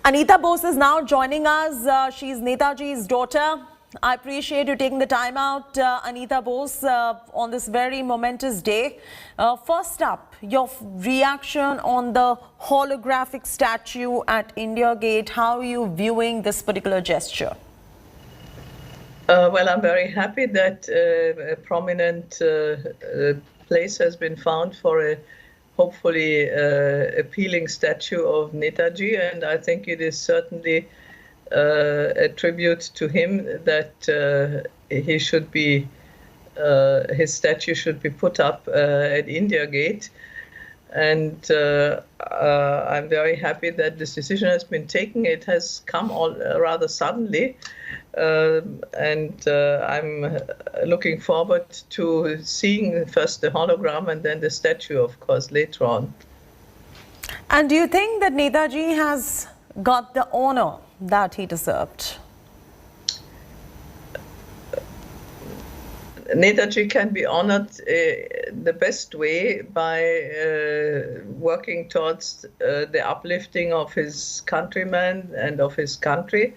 Anita Bose is now joining us. She's Netaji's daughter. I appreciate you taking the time out, Anita Bose, on this very momentous day. First up, your reaction on the holographic statue at India Gate. How are you viewing this particular gesture? Well, I'm very happy that a prominent place has been found for a hopefully appealing statue of Netaji, and I think it is certainly a tribute to him that he should be, his statue should be put up at India Gate. And I'm very happy that this decision has been taken. It has come all rather suddenly, and I'm looking forward to seeing first the hologram and then the statue, of course, later on. And do you think that Netaji has got the honor that he deserved? Netaji can be honored the best way by working towards the uplifting of his countrymen and of his country,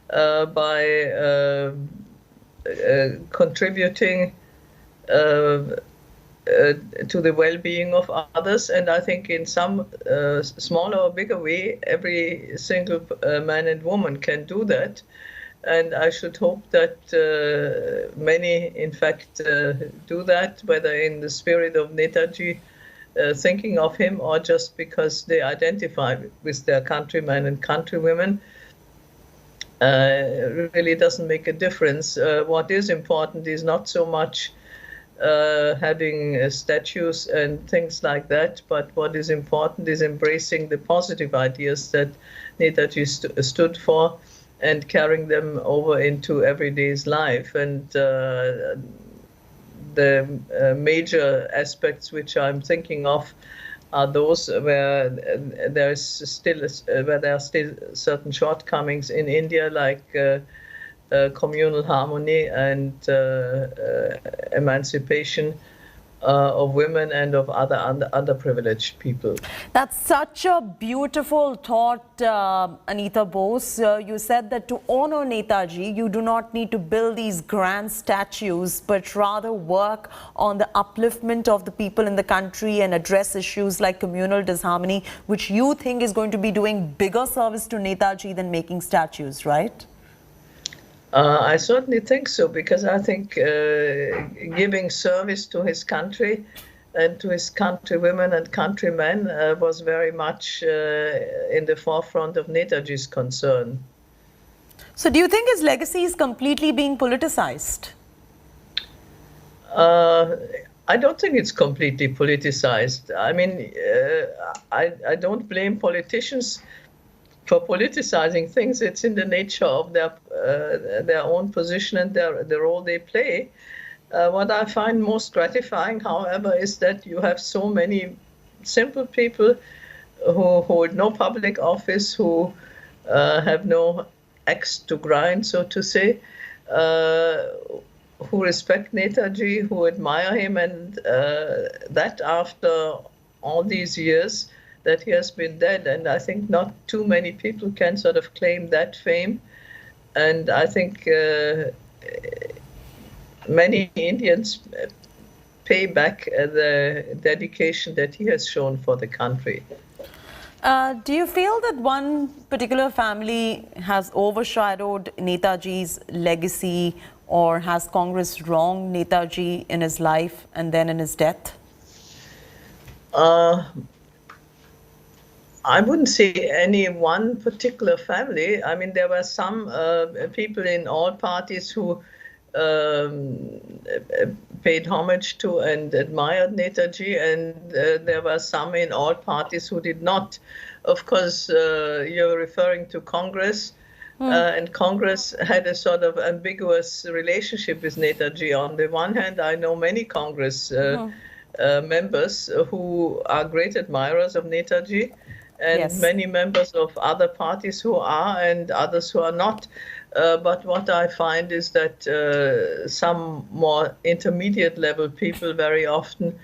by contributing to the well-being of others. And I think in some smaller or bigger way, every single man and woman can do that. And I should hope that many, in fact, do that, whether in the spirit of Netaji, thinking of him, or just because they identify with their countrymen and countrywomen. Really doesn't make a difference. What is important is not so much having statues and things like that, but what is important is embracing the positive ideas that Netaji stood for, and carrying them over into everyday's life. And the major aspects which I'm thinking of are those where there are still certain shortcomings in India, like communal harmony and emancipation of women and of other underprivileged people. That's such a beautiful thought, Anita Bose. You said that to honor Netaji, you do not need to build these grand statues, but rather work on the upliftment of the people in the country and address issues like communal disharmony, which you think is going to be doing bigger service to Netaji than making statues, right? I certainly think so, because I think giving service to his country and to his countrywomen and countrymen was very much in the forefront of Netaji's concern. So do you think his legacy is completely being politicized? I don't think it's completely politicized. I mean, I don't blame politicians for politicizing things. It's in the nature of their own position and the role they play. What I find most gratifying, however, is that you have so many simple people who hold no public office, who have no axe to grind, so to say, who respect Netaji, who admire him, and that after all these years that he has been dead. And I think not too many people can sort of claim that fame. And I think many Indians pay back the dedication that he has shown for the country. Do you feel that one particular family has overshadowed Netaji's legacy, or has Congress wronged Netaji in his life and then in his death? I wouldn't say any one particular family. I mean, there were some people in all parties who paid homage to and admired Netaji, and there were some in all parties who did not. Of course, you're referring to Congress, and Congress had a sort of ambiguous relationship with Netaji. On the one hand, I know many Congress members who are great admirers of Netaji, and yes, many members of other parties who are, and others who are not. But what I find is that some more intermediate level people very often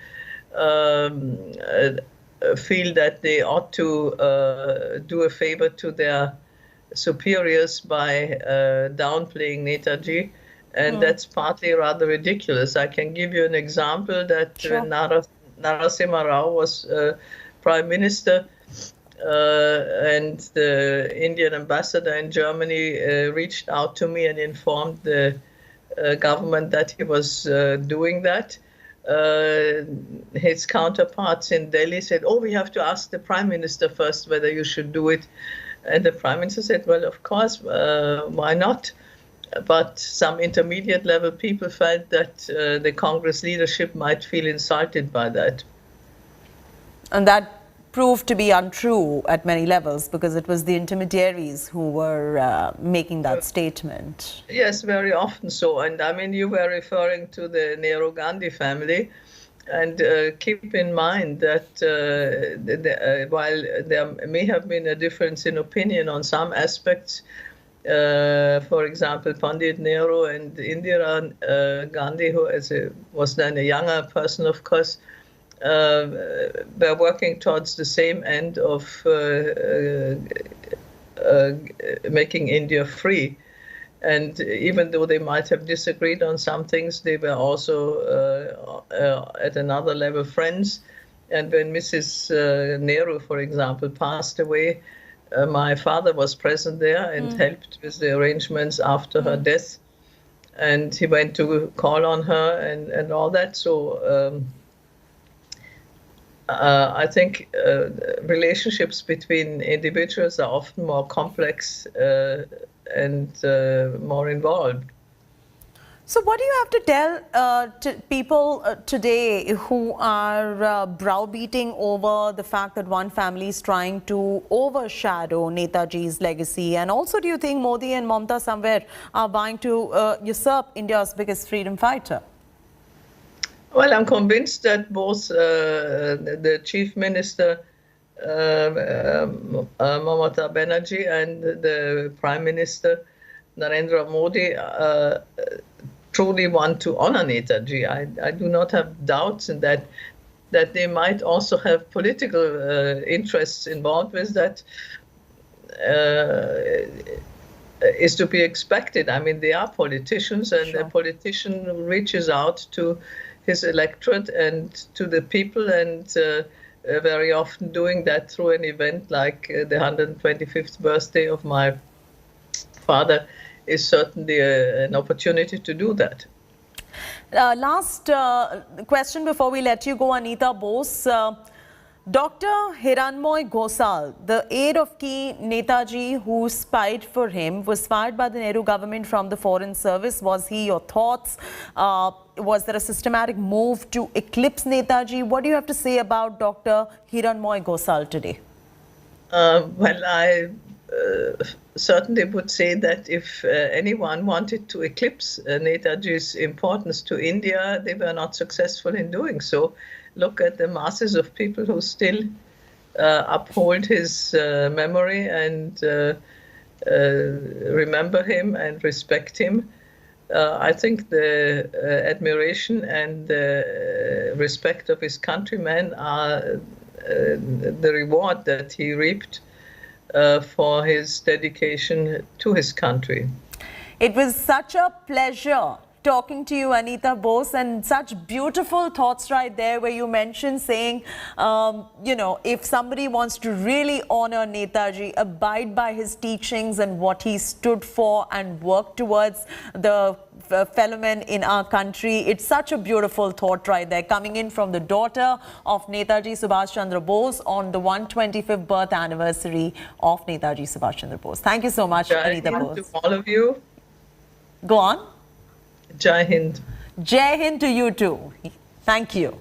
feel that they ought to do a favor to their superiors by downplaying Netaji, and that's partly rather ridiculous. I can give you an example that Narasimha Rao was Prime Minister, and the Indian ambassador in Germany reached out to me and informed the government that he was doing that. His counterparts in Delhi said, "Oh, we have to ask the Prime Minister first whether you should do it." And the Prime Minister said, "Well, of course, why not?" But some intermediate level people felt that the Congress leadership might feel insulted by that. And that proved to be untrue at many levels, because it was the intermediaries who were making that statement. Yes, very often so. And I mean, you were referring to the Nehru-Gandhi family. And keep in mind that while there may have been a difference in opinion on some aspects, for example, Pandit Nehru and Indira Gandhi, who was then a younger person, of course, were working towards the same end of making India free. And even though they might have disagreed on some things, they were also at another level friends. And when Mrs. Nehru, for example, passed away, my father was present there and helped with the arrangements after her death. And he went to call on her and all that. So I think relationships between individuals are often more complex and more involved. So what do you have to tell to people today who are browbeating over the fact that one family is trying to overshadow Netaji's legacy? And also, do you think Modi and Mamata somewhere are vying to usurp India's biggest freedom fighter? Well, I'm convinced that both the Chief Minister Mamata Banerjee and the Prime Minister Narendra Modi truly want to honor Netaji. I do not have doubts in that they might also have political interests involved with that. Is to be expected. I mean, they are politicians, and the politician reaches out to his electorate and to the people, and very often doing that through an event like the 125th birthday of my father is certainly an opportunity to do that. Last question before we let you go, Anita Bose. Dr. Hiranmoy Ghosal, the aide of key Netaji who spied for him, was fired by the Nehru government from the Foreign Service. Was he your thoughts? Was there a systematic move to eclipse Netaji? What do you have to say about Dr. Hiranmoy Ghosal today? Well, I certainly would say that if anyone wanted to eclipse Netaji's importance to India, they were not successful in doing so. Look at the masses of people who still uphold his memory and remember him and respect him. I think the admiration and the respect of his countrymen are the reward that he reaped for his dedication to his country. It was such a pleasure talking to you, Anita Bose, and such beautiful thoughts right there where you mentioned saying, you know, if somebody wants to really honor Netaji, abide by his teachings and what he stood for and work towards the fellow men in our country. It's such a beautiful thought right there, coming in from the daughter of Netaji Subhas Chandra Bose on the 125th birth anniversary of Netaji Subhas Chandra Bose. Thank you so much, Anita Bose. To all of you. Go on. Jai Hind. Jai Hind to you too. Thank you.